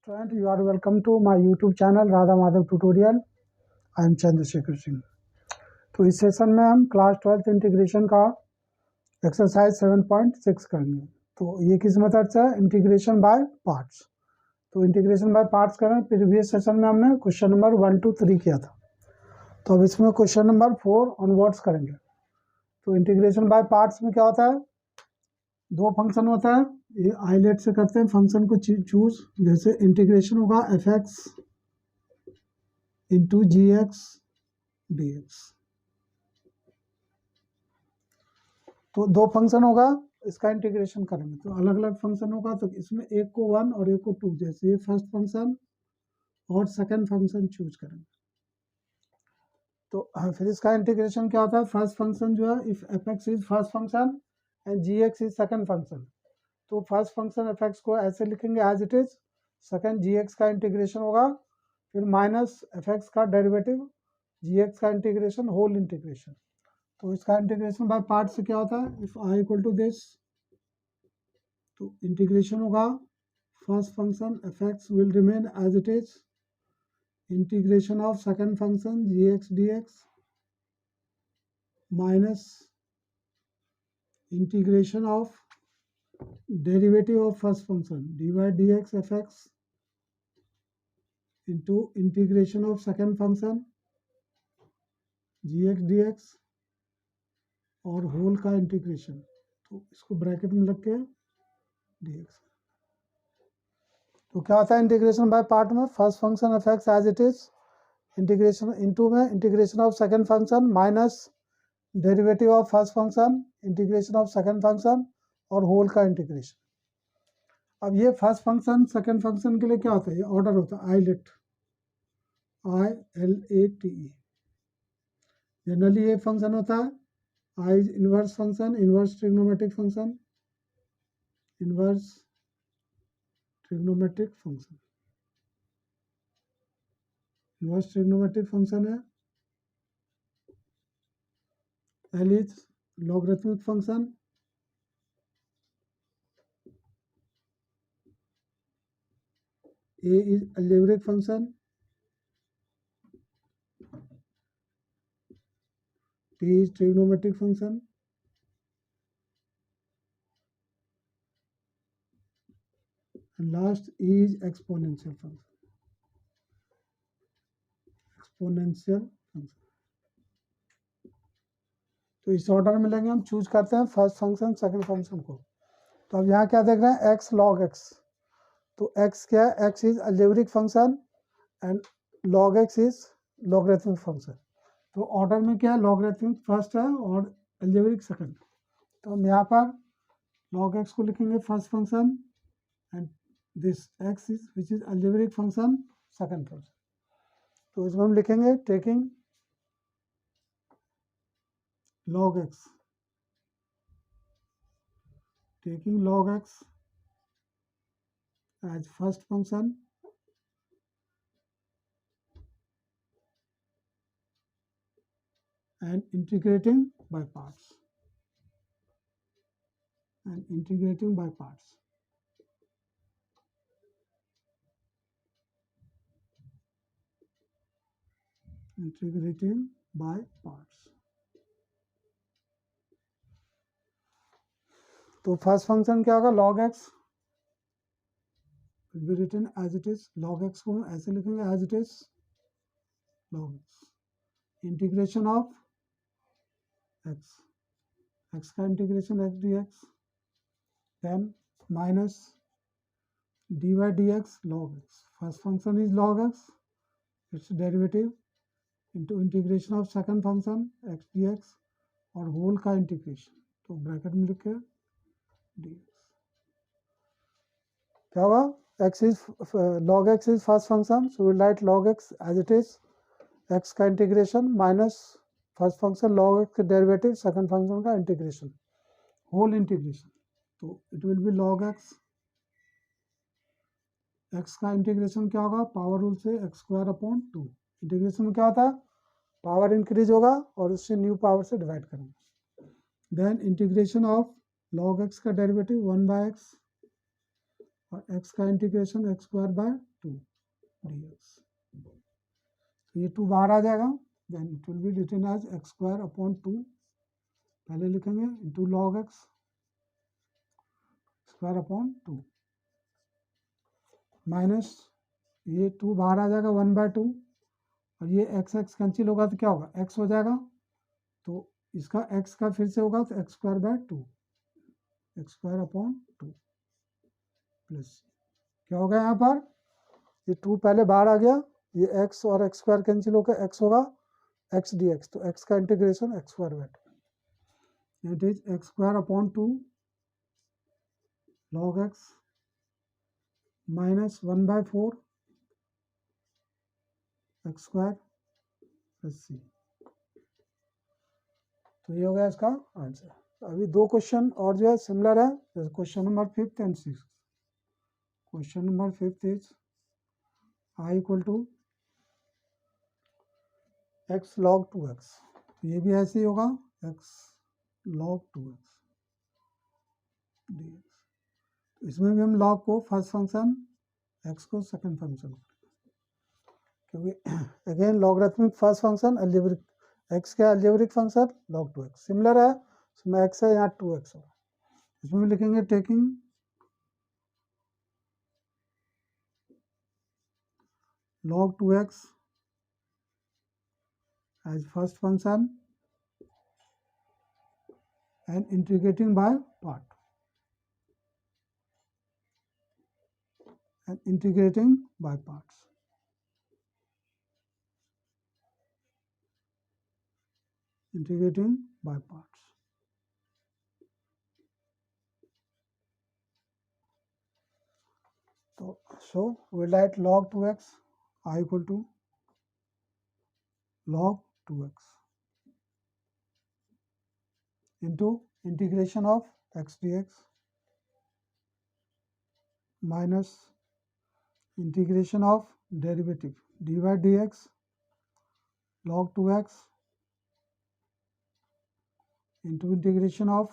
Student, you are welcome to my YouTube channel Radha Madhav tutorial. I am Chandrashekhar Singh. तो इस session में हम क्लास 12 इंटीग्रेशन का एक्सरसाइज 7.6 करेंगे। तो ये किस मेथड से है? Integration by parts. तो इंटीग्रेशन बाय पार्ट्स करें। प्रीवियस सेशन में हमने क्वेश्चन नंबर 1 to 3 किया था, तो अब इसमें क्वेश्चन नंबर 4 ऑनवर्ड्स करेंगे। तो इंटीग्रेशन बाय पार्ट्स में क्या होता है? दो फंक्शन होता है, ये आइलेट से करते हैं फंक्शन को चूज। जैसे इंटीग्रेशन होगा एफ एक्स इंटू जी एक्स डी एक्स। तो दो फंक्शन होगा, इसका इंटीग्रेशन करेंगे तो अलग अलग फंक्शन होगा। तो इसमें एक को 1 और एक को 2, जैसे ये फर्स्ट फंक्शन और सेकंड फंक्शन चूज करेंगे। तो फिर इसका इंटीग्रेशन क्या होता है? फर्स्ट फंक्शन जो है, if f x is first function and g x is second function, तो फर्स्ट फंक्शन एफ एक्स को ऐसे लिखेंगे as it is. Second g x का इंटीग्रेशन होगा, फिर माइनस एफ एक्स का डेरिवेटिव, जी एक्स का इंटीग्रेशन, होल इंटीग्रेशन। तो इसका इंटीग्रेशन बाय पार्ट से क्या होता है? If I equal to this, तो इंटीग्रेशन होगा first function F x will remain as it is, integration of second function g x d x minus integration of derivative of first function dy dx fx into integration of second function gx dx और whole का integration. तो इसको bracket में लग के dx। तो क्या होता है इंटीग्रेशन बाय पार्ट में? First function F X as it is, integration into में integration of second function minus derivative of first function, integration of second function और होल का इंटीग्रेशन। अब ये फर्स्ट फंक्शन सेकंड फंक्शन के लिए क्या होता है? ये ऑर्डर होता है आइलेट, ILATE। जनरली ये फंक्शन होता है आई inverse function, inverse trigonometric function, inverse trigonometric function. Inverse trigonometric function है। L is logarithmic function, A is algebraic function, T is trigonometric function, and last E is exponential function. Exponential function. तो इस order में लेंगे हम, choose करते हैं first function second function को। तो अब यहाँ क्या देख रहे हैं? X log x. तो एक्स क्या है? X is algebraic function and log x is logarithmic function. तो ऑर्डर में क्या है? लॉगरिथमिक फर्स्ट है और अलजेब्रिक सेकंड। तो हम यहाँ पर लॉग एक्स को लिखेंगे first function and this x is which is algebraic function second function. तो इसमें हम लिखेंगे taking log x, taking log x as first function and integrating by parts, and integrating by parts. Integrating by parts. तो first function क्या होगा? log x will be written as it is. log x को हम ऐसे लिखेंगे as it is, log x, integration of x, x का integration x dx, then minus dy dx log x. First function is log x, its derivative into integration of second function x dx और whole का integration. तो bracket में लिखे dx। क्या होगा? x is log x is first function, so will write log x as it is, x का integration minus first function log x के derivative second function का इंटीग्रेशन, होल इंटीग्रेशन। तो it will be log x। x का integration क्या होगा? Power rule से x² (2). Integration में क्या होता है? पावर इंक्रीज होगा और उससे न्यू पावर से डिवाइड करेंगे। Then integration of log x का डेरिवेटिव 1/x और x का इंटीग्रेशन x² (2). dx। तो ये 2 बाहर आ जाएगा, then it will be written as x square upon 2, पहले लिखेंगे into log x square upon 2 minus ये 2 बाहर आ जाएगा 1/2, और ये एक्स एक्स कैंसिल होगा तो क्या होगा, एक्स हो जाएगा, तो इसका एक्स का फिर से होगा तो x square by 2, x square upon 2 plus क्या होगा यहाँ पर, ये 2 पहले बाहर आ गया, ये x और एक्स स्क्वायर कैंसिल होकर x होगा x dx, तो x का integration x square by 2, it is X square upon 2 log x minus 1/4 X square plus C. तो ये हो गया इसका आंसर। तो अभी 2 क्वेश्चन और जो है सिमिलर है, जैसे question number 5th and 6th। Question number 5th is i equal to x log 2x, तो ये भी ऐसे ही होगा x log 2x dx। तो इसमें भी हम log को फर्स्ट फंक्शन, x को सेकंड फंक्शन, क्योंकि again logarithmic first function algebraic, x का algebraic function log 2x similar है, इसमें x है यहाँ 2x होगा। इसमें भी लिखेंगे taking log 2x as first function and integrating by part, and integrating by parts, integrating by parts। So we write log 2x I equal to log 2x into integration of x dx minus integration of derivative dy dx log 2x into integration of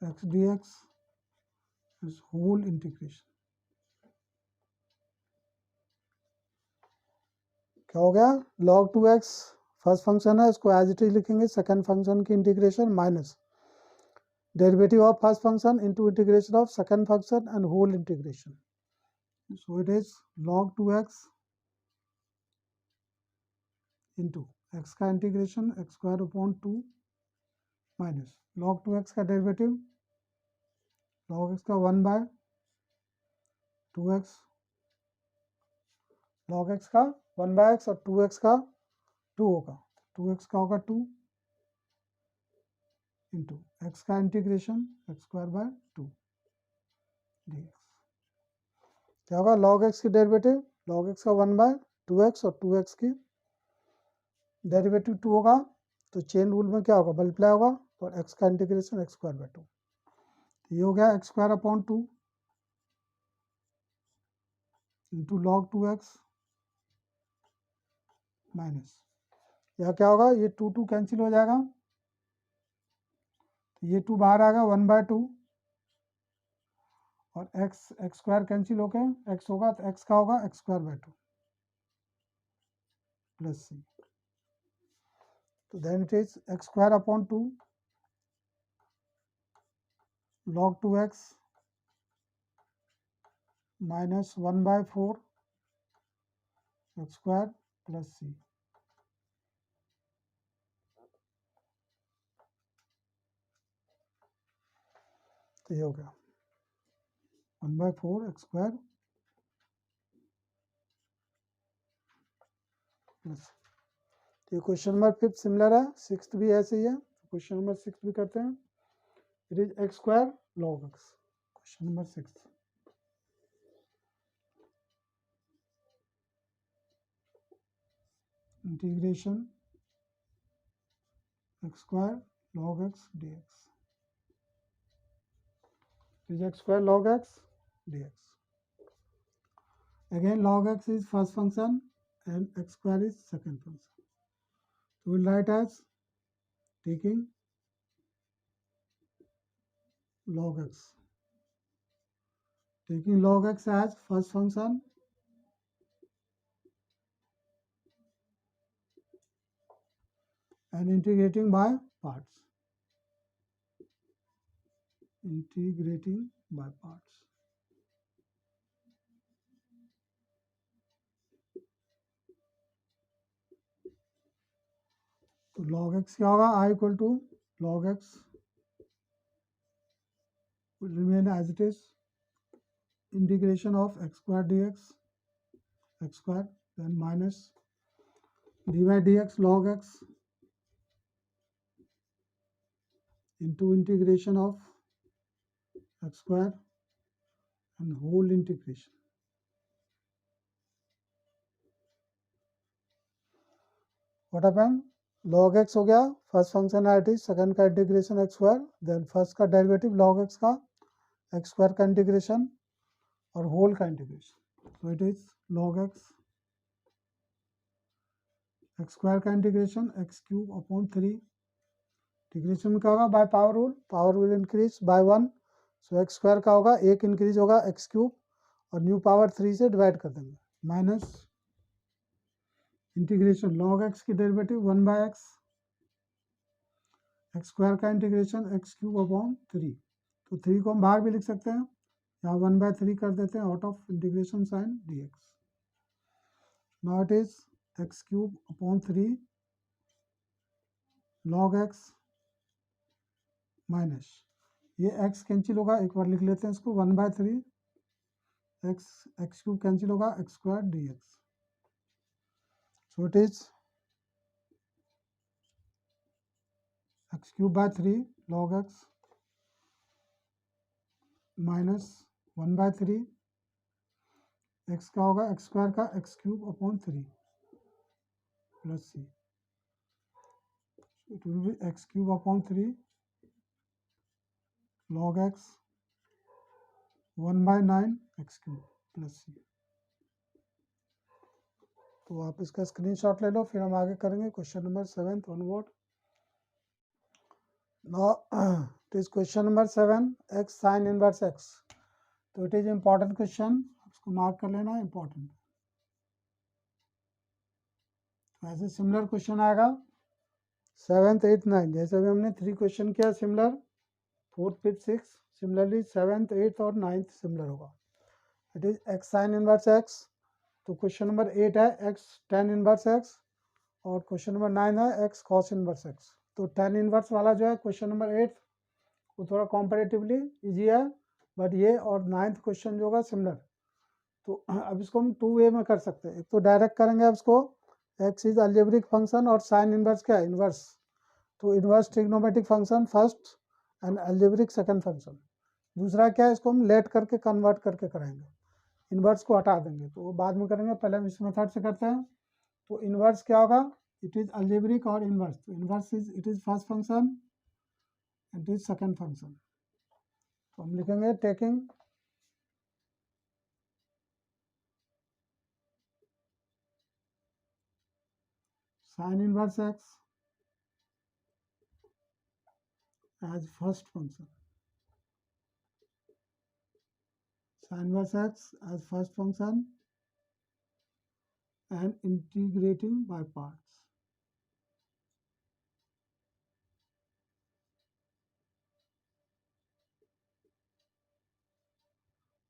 x dx is whole integration। क्या हो गया, log 2x first function है, इसको as it is लिखेंगे, second function की integration minus derivative of first function into integration of second function and whole integration. So it is log 2x into x का integration x square upon 2 minus log 2x का derivative log x का 1/2x, log x का 1/x और 2x का 2 होगा, 2x का होगा 2 into x का integration x square by 2 dx। क्या होगा, log x की डेरिवेटिव log x का 1/2x और 2x की डेरिवेटिव 2 होगा, तो चेन रूल में क्या होगा, मल्टीप्लाई होगा, और x का इंटीग्रेशन एक्स स्क्वायर बाय 2, ये हो गया x square upon 2 into log 2x minus, यहाँ क्या होगा, ये 2 कैंसिल हो जाएगा, ये 2 बाहर आएगा 1/2, और एक्स स्क्वायर कैंसिल होके एक्स होगा, तो एक्स का होगा x square by 2 plus C. तो then it is X square upon 2 log 2x minus 1/4 X square plus C. तो ये हो गया 1/4 एक्स स्क्वायर प्लस। तो ये क्वेश्चन नंबर 5 सिमिलर है, 6th भी ऐसे ही है, क्वेश्चन नंबर 6 भी करते हैं। It is X square log x, question number 6 integration x square log x dx, is x square log x dx। Again log x is first function and x square is second function, so we'll write as taking log x as first function and integrating by parts. Integrating by parts. तो log x क्या होगा? I equal to log x will remain as it is. Integration of x square dx, x square, then minus dy dx log x into integration of x square and whole integration. What happened? Log x हो गया, first function है it is, second का integration x square, then first का derivative log x का X square का integration और whole का integration. So it is log x X square का integration x cube upon 3. Integration में क्या होगा? By power will increase by 1. So X square का होगा, एक इंक्रीज होगा एक्स क्यूब और न्यू पावर 3 से डिवाइड कर देंगे, माइनस इंटीग्रेशन log x की derivative 1 by x, x square का इंटीग्रेशन एक्स क्यूब अपॉन 3. तो 3 को हम बाहर भी लिख सकते हैं, यहाँ 1 बाय 3 कर देते हैं out of integration sign dx. Now it is x cube upon 3 log x minus, ये x कैंसिल होगा, एक बार लिख लेते हैं इसको, 1 बाय 3 एक्स क्यूब कैंसिल होगा, x square dx. So it is x cube by 3 log x minus 1 by 3 x का होगा एक्स स्क्वायर का x cube upon 3 plus c. It will be x cube upon 3 log x 1 by 9 X cube plus C. तो आप इसका screenshot ले लो, फिर हम आगे करेंगे question number 7 onward. Now it is question number 7 x sine inverse x. तो it is important question, उसको मार्क कर लेना, इम्पॉर्टेंट. ऐसे सिमिलर क्वेश्चन आएगा 7th 8th 9th, जैसे अभी हमने 3 क्वेश्चन किया similar, 4th 5th 6th, similarly 7th 8th और 9th सिमिलर होगा. It is x sine inverse x. तो क्वेश्चन नंबर 8 है x tan इनवर्स x और क्वेश्चन नंबर 9 है x cos इनवर्स x. तो tan इनवर्स वाला जो है क्वेश्चन नंबर 8 वो थोड़ा कॉम्परेटिवली इजी है, बट ये और 9th क्वेश्चन जो होगा सिमिलर. तो अब इसको हम 2 वे में कर सकते हैं. एक तो डायरेक्ट करेंगे अब इसको, x इज अलजेब्रिक फंक्शन और साइन इनवर्स क्या है? इनवर्स. तो inverse trigonometric function first and algebraic second function. दूसरा क्या है? इसको हम लेट करके कन्वर्ट करके कराएंगे, इनवर्स को हटा देंगे, तो वो बाद में करेंगे, पहले हम इस मेथड से करते हैं. तो इनवर्स क्या होगा? इट इज अलजेब्रिक और इनवर्स. तो inverse is it is first function, it is second function. तो हम लिखेंगे taking sin inverse x as first function, sin inverse x as first function and integrating by parts.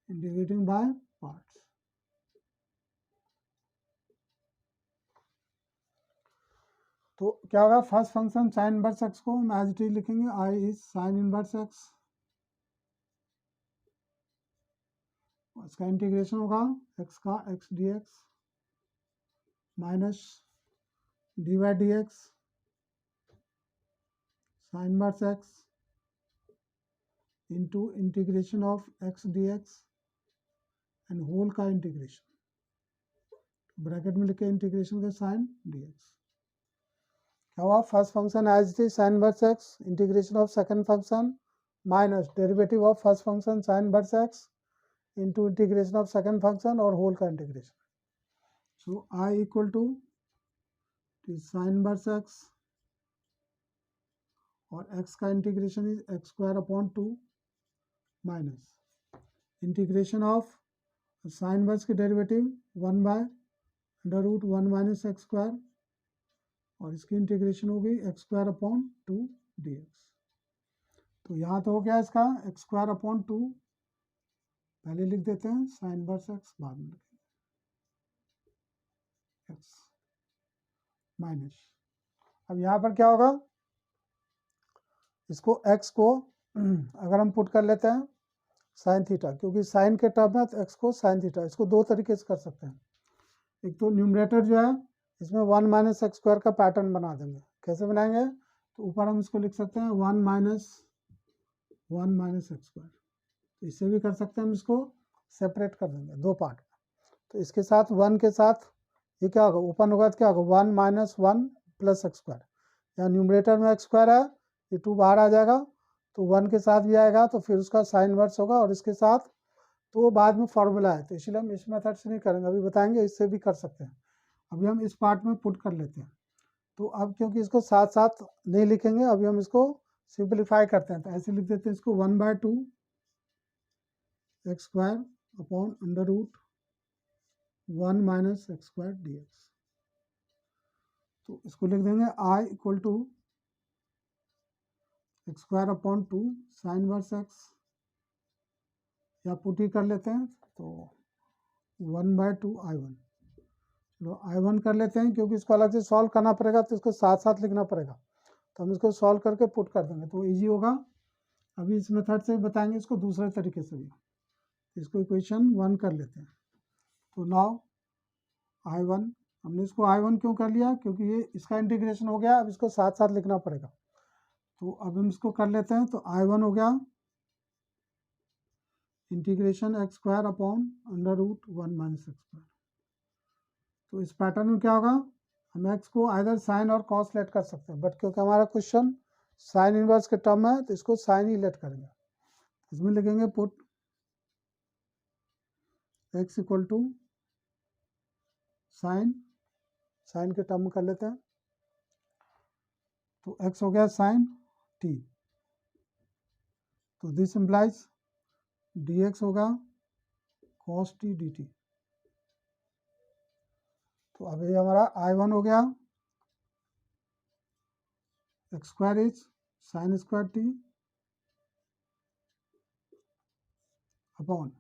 Integrating by parts. तो क्या होगा? First function sine inverse x को हम as it is लिखेंगे, I is sine inverse x. इसका integration होगा x का x d x minus d y d x sine inverse x into integration of x d x and whole का integration, bracket में लिखे integration का sign d x. क्या हुआ? First function as it is sine inverse x, integration of second function minus derivative of first function sine inverse x into integration of second function और whole का integration. So I equal to sine inverse x और x का integration is X square upon 2 minus integration of sine inverse की derivative 1 by under root 1 minus x square और इसकी integration हो गई X square upon 2 D x. तो यहाँ तो हो गया इसका एक्स स्क्वायर अपॉन 2, पहले लिख देते हैं साइन इनवर्स एक्स, बाद में लिखेंगे एक्स माइनस। अब यहाँ पर क्या होगा, इसको एक्स को अगर हम पुट कर लेते हैं साइन थीटा, क्योंकि साइन के टर्म में तो एक्स को साइन थीटा, इसको दो तरीके से कर सकते हैं। एक तो न्यूमरेटर जो है इसमें 1 माइनस एक्स स्क्वायर का पैटर्न बना देंगे। कैसे बनाएंगे, तो ऊपर हम इसको लिख सकते हैं 1 माइनस एक्स स्क्वायर, तो इससे भी कर सकते हैं, हम इसको सेपरेट कर देंगे दो पार्ट में। तो इसके साथ 1 के साथ ये क्या होगा, ओपन होगा तो क्या होगा 1 माइनस 1 प्लस एक्स स्क्वायर। यहाँ न्यूमरेटर में एक्स स्क्वायर है, ये 2 बाहर आ जाएगा, तो 1 के साथ भी आएगा, तो फिर उसका साइन इनवर्स होगा, और इसके साथ तो वो बाद में फॉर्मूला है, तो इसलिए हम इस मेथड से नहीं करेंगे, अभी बताएंगे इससे भी कर सकते हैं। अभी हम इस पार्ट में पुट कर लेते हैं। तो अब क्योंकि इसको साथ साथ नहीं लिखेंगे, अभी हम इसको सिंप्लीफाई करते हैं, तो ऐसे लिख देते हैं इसको 1/2 x square upon under root 1 minus x square d x. तो इसको लिख देंगे I equal to x square upon 2 sine inverse x, या पुट ही कर लेते हैं, तो 1/2 I1। चलो I1 कर लेते हैं, क्योंकि इसको अलग से सॉल्व करना पड़ेगा, तो इसको साथ साथ लिखना पड़ेगा, तो हम इसको सॉल्व करके पुट कर देंगे, तो ईजी होगा। अभी इस मेथड से बताएंगे इसको दूसरे तरीके से भी। इसको इक्वेशन 1 कर लेते हैं, तो नाउ I1, हमने इसको I1 क्यों कर लिया, क्योंकि ये इसका इंटीग्रेशन हो गया, अब इसको साथ साथ लिखना पड़ेगा। तो अब हम इसको कर लेते हैं, तो I1 हो गया integration x square upon under root 1 minus x square. तो इस पैटर्न में क्या होगा, हम एक्स को आइदर साइन और कॉस लेट कर सकते हैं, बट क्योंकि हमारा क्वेश्चन साइन इनवर्स के टर्म है, तो इसको साइन ही लेट करेंगे। इसमें लिखेंगे put x equal to sine के टर्म में कर लेते हैं, तो एक्स हो गया साइन टी, तो दिस इम्प्लाइज डी एक्स होगा कॉस टी डी टी। तो अब ये हमारा I1 हो गया x square is sine square t upon,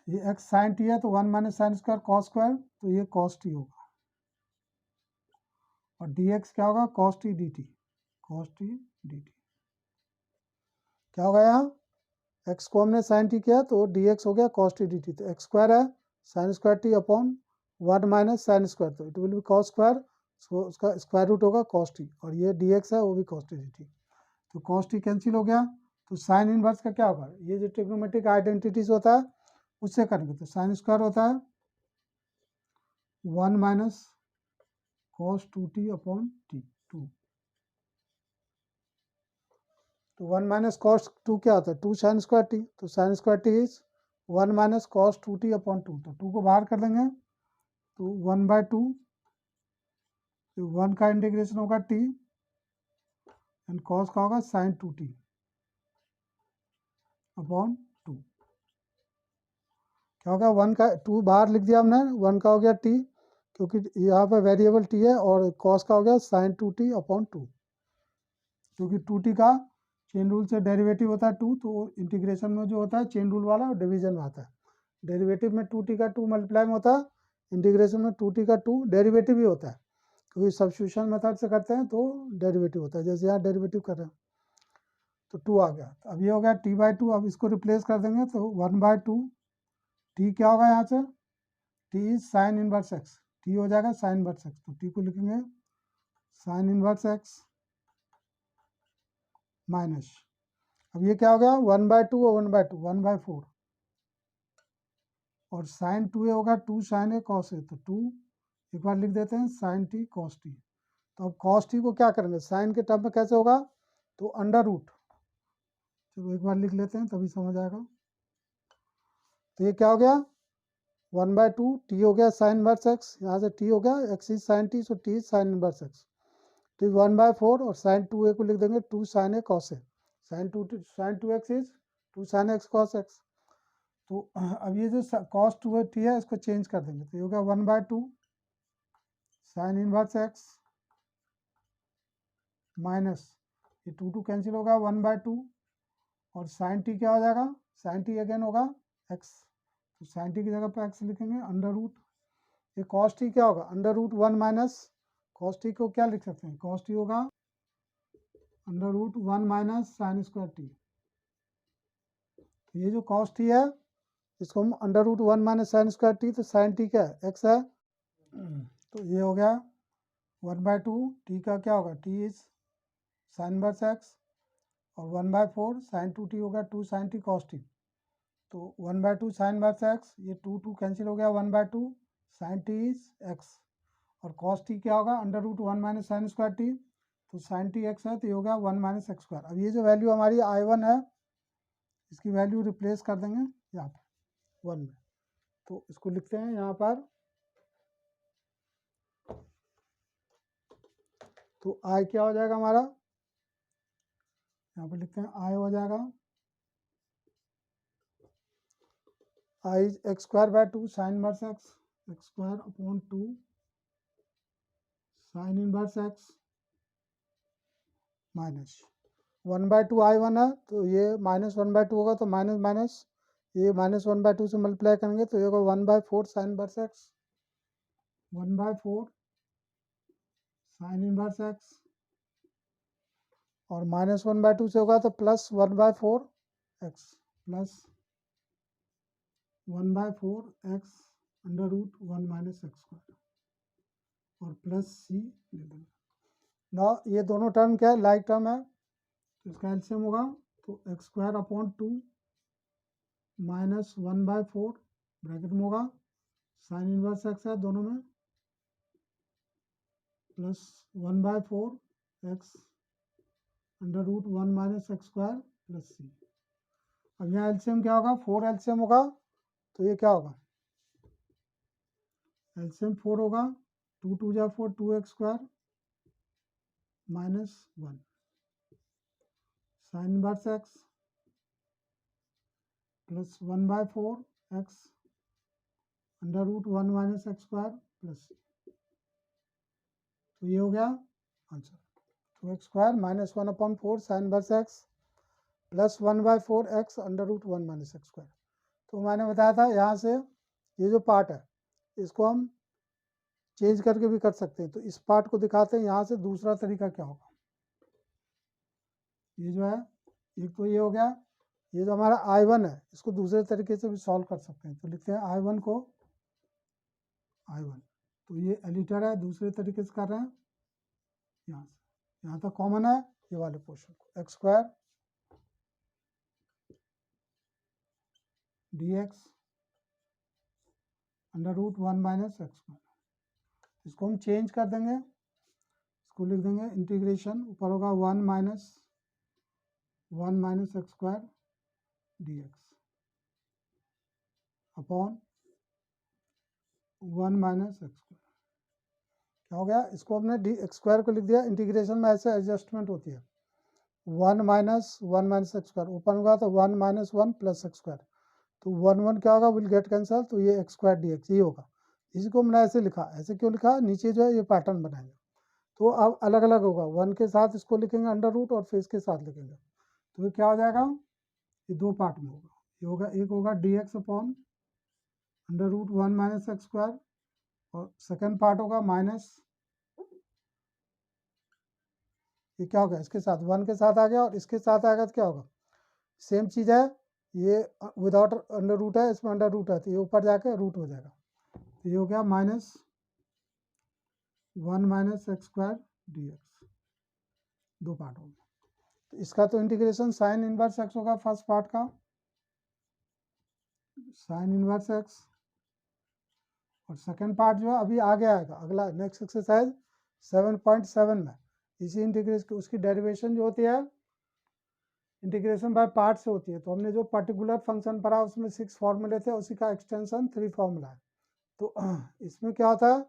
ये एक्स साइन टी है, तो 1 minus sine square cos square, तो ये कॉस टी होगा, और डी एक्स क्या होगा cos t d T, cos t d T. क्या होगा यहाँ, एक्स को हमने साइन टी किया, तो डी एक्स हो गया कॉस टी डी टी, तो एक्स स्क्वायर है sine square t upon 1 minus sine square, तो it will be cos square, उसका स्क्वायर रूट होगा कॉस टी, और ये डी एक्स है वो भी कॉस टी डी टी, तो कॉस टी कैंसिल हो गया। तो साइन इनवर्स का क्या होगा, ये जो ट्रिग्नोमेट्रिक आइडेंटिटीज होता है उससे करेंगे, तो साइन स्क्वायर होता है 1 minus cos 2t upon T 2, तो 1 माइनस कॉस 2 क्या होता है 2 साइन स्क्वायर टी, तो sign square T is 1 minus cos 2t upon 2, तो 2 को बाहर कर देंगे, तो 1/2, तो 1 का इंटीग्रेशन होगा t एंड कॉस का होगा साइन 2t अपॉन 2। क्या होगा 1 का 2 बाहर लिख दिया हमने, 1 का हो गया t, क्योंकि यहाँ पे वेरिएबल t है, और कॉस का हो गया साइन 2t अपॉन 2, क्योंकि 2t का चेन रूल से डेरिवेटिव होता है 2, तो इंटीग्रेशन में जो होता है चेन रूल वाला डिवीजन में आता है। डेरिवेटिव में 2t का 2 मल्टीप्लाई में होता है, इंटीग्रेशन में 2t का 2 डेरिवेटिव ही होता है, क्योंकि सब्स्टिट्यूशन मेथड से करते हैं तो डेरिवेटिव होता है, जैसे यहाँ डेरिवेटिव कर रहे हैं, तो 2 आ गया। तो अब ये हो गया t/2, अब इसको रिप्लेस कर देंगे, तो 1/2 t क्या होगा यहाँ से, t is sine inverse x, t हो जाएगा साइन इनवर्स एक्स, तो t को लिखेंगे साइन इनवर्स एक्स माइनस, अब ये क्या हो गया 1/2 और 1/2 1/4, और साइन 2a होगा 2 साइन ए कॉस ए, तो 2 एक बार लिख देते हैं साइन टी कॉस टी। तो अब कॉस टी को क्या करेंगे, साइन के टर्म में कैसे होगा, तो अंडर रूट, चलो एक बार लिख लेते हैं तभी समझ आएगा। तो ये क्या हो गया 1/2 टी हो गया साइन इनवर्स एक्स, यहाँ से टी हो गया x is sine t, so t is sine inverse x, तो 1/4, और साइन 2a को लिख देंगे 2 sine a cos a, sine 2x is 2 sine x cos x. तो अब ये जो कॉस 2t है इसको चेंज कर देंगे, तो ये होगा 1/2 साइन इनवर्स एक्स माइनस ये 2 कैंसिल होगा 1/2 और साइन टी क्या हो जाएगा, साइन टी अगेन होगा एक्स, तो साइन टी की जगह पे एक्स लिखेंगे अंडर रूट, ये कॉस टी क्या होगा under root 1 minus cos t को क्या लिख सकते हैं, कॉस टी होगा under root 1 minus sine square t, तो ये जो कॉस टी है इसको हम under root 1 minus sine square t, तो साइन टी क्या है एक्स है, तो ये हो गया 1/2 टी का क्या होगा T is sine inverse x और 1/4 साइन 2 टी होगा 2 साइन टी कॉस टी, तो 1/2 साइन इनवर्स एक्स ये 2 कैंसिल हो गया 1/2 साइन टी इज एक्स और कॉस टी क्या होगा under root 1 minus sine square t, तो साइन टी एक्स है तो ये हो गया 1 माइनस एक्स स्क्वायर। अब ये जो वैल्यू हमारी I1 है इसकी वैल्यू रिप्लेस कर देंगे यहाँ पर 1 में, तो इसको लिखते हैं यहाँ पर, तो I क्या हो जाएगा हमारा, यहाँ पर लिखते हैं I हो जाएगा I x square by 2 sine inverse x x square upon 2 sine inverse x minus 1/2 I1 है तो ये -1/2 होगा, तो माइनस माइनस ये -1/2 से मल्टीप्लाई करेंगे तो ये होगा 1/4 sine inverse x 1/4 sine inverse x और -1/2 से होगा तो plus 1/4 x plus 1/4 x under root 1 minus x square और प्लस सी दे देंगे ना, ये दोनों टर्म क्या है लाइक टर्म है तो इसका एलसीएम होगा, तो x square upon 2 minus 1/4 bracket में होगा साइन इनवर्स एक्स है दोनों में plus 1/4 x under root 1 minus x square plus c. अब यहाँ एलसीएम क्या होगा 4 एलसीएम होगा, तो ये क्या होगा एलसीएम 4 होगा 2 2 जा 4 2x square minus 1 sine inverse x plus 1/4 x under root 1 minus x square plus, तो ये हो गया answer, 2x square minus 1/4 sine inverse x plus 1/4 x under root 1 minus x square. तो मैंने बताया था यहाँ से ये जो पार्ट है इसको हम चेंज करके भी कर सकते हैं, तो इस पार्ट को दिखाते हैं यहाँ से दूसरा तरीका क्या होगा, ये जो है एक तो ये हो गया, ये जो हमारा I1 है इसको दूसरे तरीके से भी सॉल्व कर सकते हैं, तो लिखते हैं I1 को I1, तो ये एडिटर है दूसरे तरीके से कर रहे हैं, यहाँ तक कॉमन है ये वाले पोर्शन को x square d x under root 1 minus x square, इसको हम चेंज कर देंगे, इसको लिख देंगे इंटीग्रेशन ऊपर होगा 1 minus x square d x upon 1 minus x square, क्या हो गया इसको हमने डी एक्स स्क्वायर को लिख दिया, इंटीग्रेशन में ऐसे एडजस्टमेंट होती है 1 माइनस एक्स स्क्वायर ओपन होगा तो 1 माइनस 1 प्लस एक्स स्क्वायर, तो 1 1 क्या होगा विल गेट कैंसल, तो ये एक्स स्क्वायर डी एक्स ये होगा, इसको हमने ऐसे लिखा, ऐसे क्यों लिखा नीचे जो है ये पैटर्न बनाएंगे, तो अब अलग अलग होगा 1 के साथ इसको लिखेंगे अंडर रूट और फिर इसके साथ लिखेंगे, तो ये क्या हो जाएगा ये दो पार्ट में होगा, ये होगा एक होगा d x upon under root 1 minus x square और सेकेंड पार्ट होगा माइनस, ये क्या होगा इसके साथ 1 के साथ आ गया और इसके साथ आएगा तो क्या होगा सेम चीज़ है, ये विदाउट अंडर रूट है इसमें अंडर रूट है तो ये ऊपर जाके रूट हो जाएगा, तो ये हो गया minus 1 minus x square d x, दो पार्ट हो गया, तो इसका तो इंटीग्रेशन साइन इनवर्स एक्स होगा फर्स्ट पार्ट का साइन इनवर्स एक्स और सेकेंड पार्ट जो है अभी आगे आएगा अगला नेक्स्ट एक्सरसाइज 7.7 में, इसी इंटीग्रेशन उसकी डेरिवेशन जो होती है इंटीग्रेशन बाय पार्ट से होती है, तो हमने जो पर्टिकुलर फंक्शन पढ़ा उसमें 6 फॉर्मूले थे उसी का एक्सटेंशन 3 फॉर्मूला है, तो इसमें क्या होता है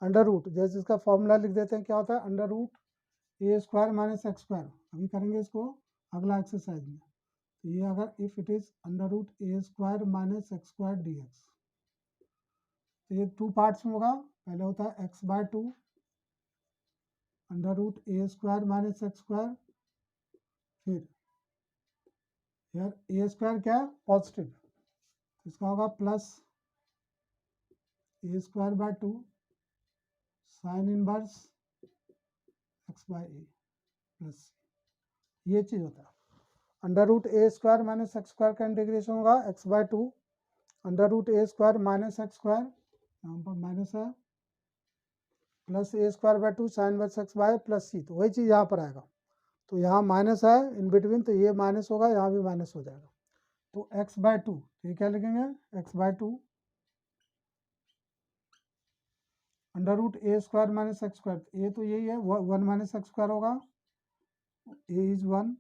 अंडर रूट, जैसे इसका फॉर्मूला लिख देते हैं क्या होता है under root a square minus x square, अभी करेंगे इसको अगला एक्सरसाइज में, तो ये अगर if it is under root a square minus x square d x, तो ये 2 पार्ट्स में होगा, पहले होता है x/2 under root a square minus x square, फिर यार ए स्क्वायर क्या है पॉजिटिव, इसका होगा plus a square by 2 sine inverse x by a plus, ये चीज़ होता है। Under root a square minus x square का इंटीग्रेशन होगा x by 2 under root a square minus x square, यहाँ पर माइनस है, plus a square by 2 sine inverse x by plus C, तो वही चीज़ यहाँ पर आएगा। तो यहाँ माइनस है इन बिटवीन, तो ये माइनस होगा, यहाँ भी माइनस हो जाएगा। तो एक्स बाय 2, ये क्या लिखेंगे x by 2 under root a square minus x square, ए तो यही है 1 माइनस एक्स स्क्वायर होगा, ए इज 1,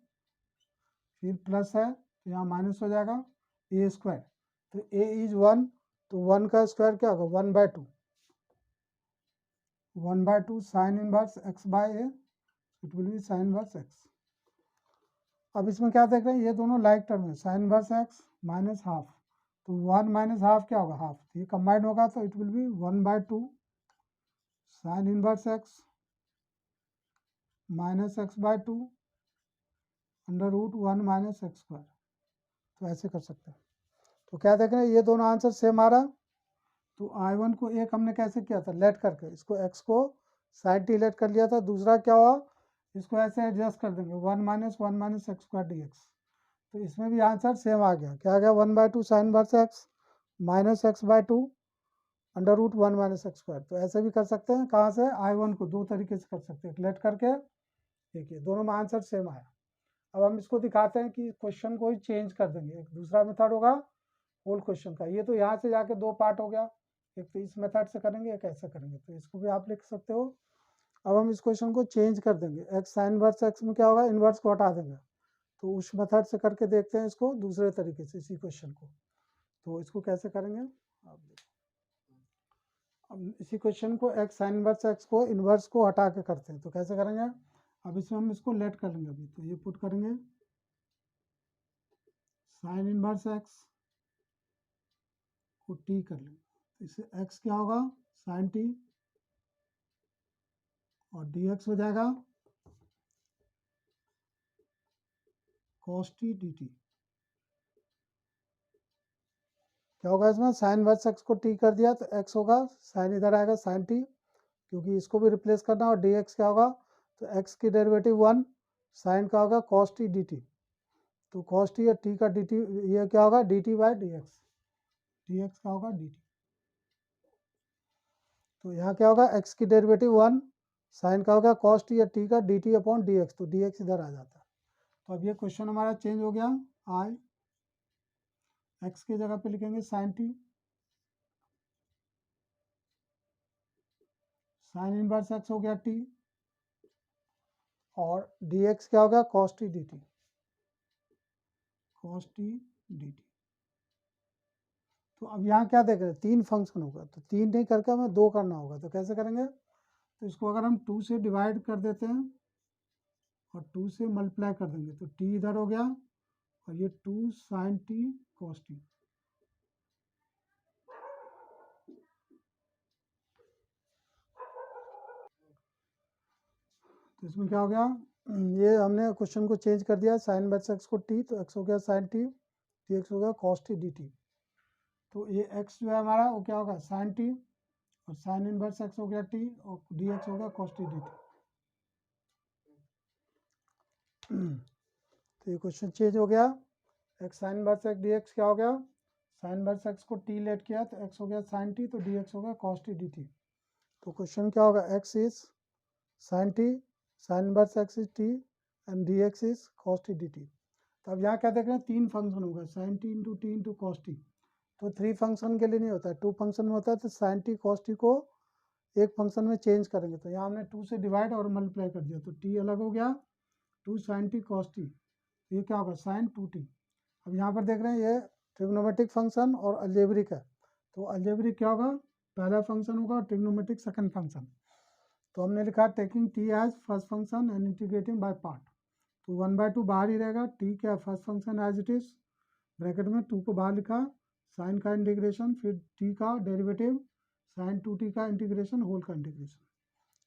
फिर प्लस है तो यहाँ माइनस हो जाएगा ए स्क्वायर, तो ए इज 1, तो 1 का स्क्वायर क्या होगा 1 by 2, 1 by 2 sine inverse x by a, it will be sine inverse x. अब इसमें क्या देख रहे हैं, ये दोनों लाइक टर्म है, sine inverse x minus half, तो 1 माइनस हाफ क्या होगा हाफ, ये कंबाइंड होगा तो it will be 1 by 2 sine inverse x minus x by 2 under root 1 minus x square. तो ऐसे कर सकते हैं। तो क्या देख रहे हैं, ये दोनों आंसर सेम आ रहा। तो I1 को एक हमने कैसे किया था लेट करके, इसको x को साइन टी लेट कर लिया था, दूसरा क्या हुआ इसको ऐसे एडजस्ट कर देंगे 1 minus x square d x, तो इसमें भी आंसर सेम आ गया, क्या आ गया 1 by 2 sine inverse x minus x by 2 under root 1 minus x square. तो ऐसे भी कर सकते हैं, कहाँ से I1 को दो तरीके से कर सकते हैं, एक लेट करके, देखिए दोनों में आंसर सेम आया। अब हम इसको दिखाते हैं कि क्वेश्चन को ही चेंज कर देंगे, एक दूसरा मेथड होगा होल क्वेश्चन का, ये तो यहाँ से जाके दो पार्ट हो गया, एक तो इस मेथड से करेंगे एक ऐसे करेंगे, तो इसको भी आप लिख सकते हो। अब हम इस क्वेश्चन को चेंज कर देंगे, एक्स साइन इनवर्स एक्स में क्या होगा इनवर्स को हटा देंगे, तो उस मेथड से करके देखते हैं इसको दूसरे तरीके से इसी क्वेश्चन को। तो इसको कैसे करेंगे आप देखो, अब इसी क्वेश्चन को एक्स साइन इनवर्स एक्स को इनवर्स को हटा के करते हैं, तो कैसे करेंगे, अब इसमें हम इसको लेट कर लेंगे अभी, तो ये पुट करेंगे साइन इनवर्स एक्स को टी कर लेंगे, तो इससे एक्स क्या होगा साइन टी और dx हो जाएगा cos t dt। क्या होगा इसमें साइन इनवर्स एक्स को t कर दिया तो x होगा साइन इधर आएगा साइन t, क्योंकि इसको भी रिप्लेस करना, और dx क्या होगा तो x की डेरिवेटिव 1 साइन का होगा cos t dt, तो cos t या t का dt ये क्या होगा dt बाय dx, dx का होगा dt, तो यहाँ क्या होगा x की डेरिवेटिव 1 साइन का होगा cos t या t का dt अपॉन dx, तो dx इधर आ जाता है। तो अब ये क्वेश्चन हमारा चेंज हो गया, आई एक्स की जगह पे लिखेंगे sine t, sine inverse x हो गया टी, और dx क्या हो गया cos t dt, cos t dt। तो अब यहाँ क्या देख रहे हैं तीन फंक्शन होगा, तो तीन नहीं करके हमें दो करना होगा, तो कैसे करेंगे, तो इसको अगर हम 2 से डिवाइड कर देते हैं और 2 से मल्टीप्लाई कर देंगे, तो t इधर हो गया और ये 2 साइन टी cos t, तो इसमें क्या हो गया, ये हमने क्वेश्चन को चेंज कर दिया, साइन इनवर्स एक्स को t, तो x हो गया साइन टी, dx हो गया cos t dt। तो ये x जो है हमारा वो क्या होगा साइन टी, और साइन इनवर्स एक्स हो गया t, और dx हो गया cos t dt। तो ये क्वेश्चन चेंज हो गया, x sign inverse x dx क्या हो गया, साइन इनवर्स एक्स को t लेट किया तो x हो गया साइन t, तो dx हो गया cos t dt। तो क्वेश्चन क्या होगा x is sine t, sign inverse x is t and dx is cos t dt। तो अब यहाँ क्या देख रहे हैं तीन फंक्शन होगा sine t into t into cos t, तो 3 फंक्शन के लिए नहीं होता है 2 फंक्शन में होता है, तो साइन टी कॉस टी को एक फंक्शन में चेंज करेंगे, तो यहाँ हमने 2 से डिवाइड और मल्टीप्लाई कर दिया, तो t अलग हो गया 2 साइन टी कॉस टी, ये क्या होगा साइन 2t। अब यहाँ पर देख रहे हैं ये ट्रिग्नोमेट्रिक फंक्शन और अलजेब्रिक है, तो अलजेब्रिक क्या होगा पहला फंक्शन होगा और ट्रिग्नोमेट्रिक सेकंड फंक्शन। तो हमने लिखा taking t as first function and integrating by part, तो 1/2 बाहर ही रहेगा, t क्या first function as it is bracket में 2 को बाहर लिखा, साइन का इंटीग्रेशन, फिर t का डेरिवेटिव साइन 2t का इंटीग्रेशन होल का इंटीग्रेशन।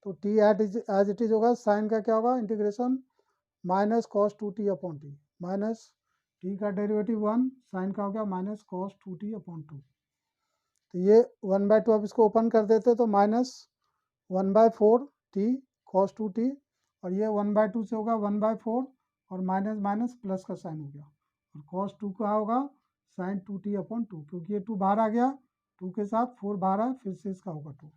तो टी एज इट इज होगा, साइन का क्या होगा integration minus cos 2t upon T, minus T का डेरिवेटिव 1, साइन का हो गया माइनस कॉस 2t अपॉन 2। तो ये 1/2, अब इसको ओपन कर देते तो माइनस 1/4 टी कॉस 2t, और ये 1/2 से होगा 1/4 और माइनस माइनस प्लस का साइन हो गया, और कॉस 2 का होगा साइन 2t अपॉन 2, क्योंकि ये 2 बाहर आ गया, 2 के साथ 4 बाहर है, फिर से इसका होगा 2।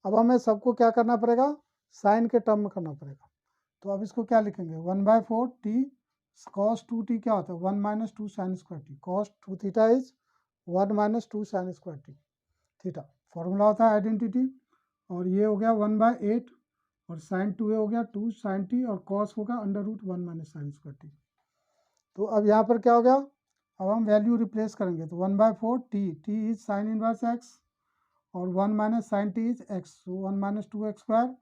अब हमें सबको क्या करना पड़ेगा, साइन के टर्म में करना पड़ेगा। तो अब इसको क्या लिखेंगे, 1/4 टी कॉस 2t क्या होता है 1 minus 2 sign square T, cos 2 theta is 1 minus 2 sign square T theta, formula होता है आइडेंटिटी। और ये हो गया 1/8 और साइन 2 हो गया 2 साइन टी, और कॉस होगा √1 माइनस साइन स्क्वायर टी। तो अब यहाँ पर क्या हो गया, अब हम वैल्यू रिप्लेस करेंगे, तो 1/4 t is sine inverse x, और 1 minus sine t is x, तो 1 माइनस 2x स्क्वायर,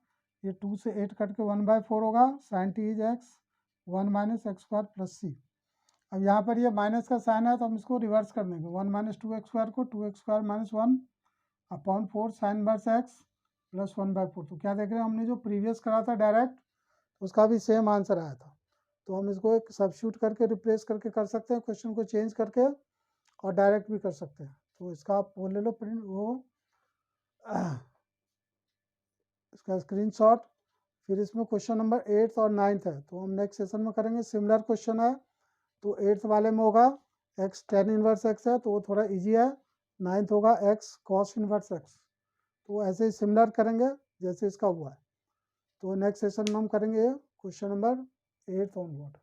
ये 2 से 8 कट के 1/4 होगा, sine t is x, 1 minus x square plus c. अब यहाँ पर ये माइनस का साइन है तो हम इसको रिवर्स कर देंगे, 1 माइनस 2x स्क्वायर को 2x square minus 1 upon 4 sign inverse x plus 1/4। तो क्या देख रहे हैं, हमने जो प्रीवियस करा था डायरेक्ट, उसका भी सेम आंसर आया था। तो हम इसको एक सब्स्टिट्यूट करके रिप्लेस करके कर सकते हैं, क्वेश्चन को चेंज करके, और डायरेक्ट भी कर सकते हैं। तो इसका आप वो ले लो प्रिंट, वो इसका स्क्रीनशॉट। फिर इसमें क्वेश्चन नंबर 8 और 9 है, तो हम नेक्स्ट सेशन में करेंगे। सिमिलर क्वेश्चन है, तो 8 वाले में होगा x tan इनवर्स x है, तो वो थोड़ा इजी है। 9 होगा x cos इनवर्स x, तो ऐसे ही सिमिलर करेंगे जैसे इसका हुआ है। तो नेक्स्ट सेशन में हम करेंगे क्वेश्चन नंबर 8 ऑनवर्ड।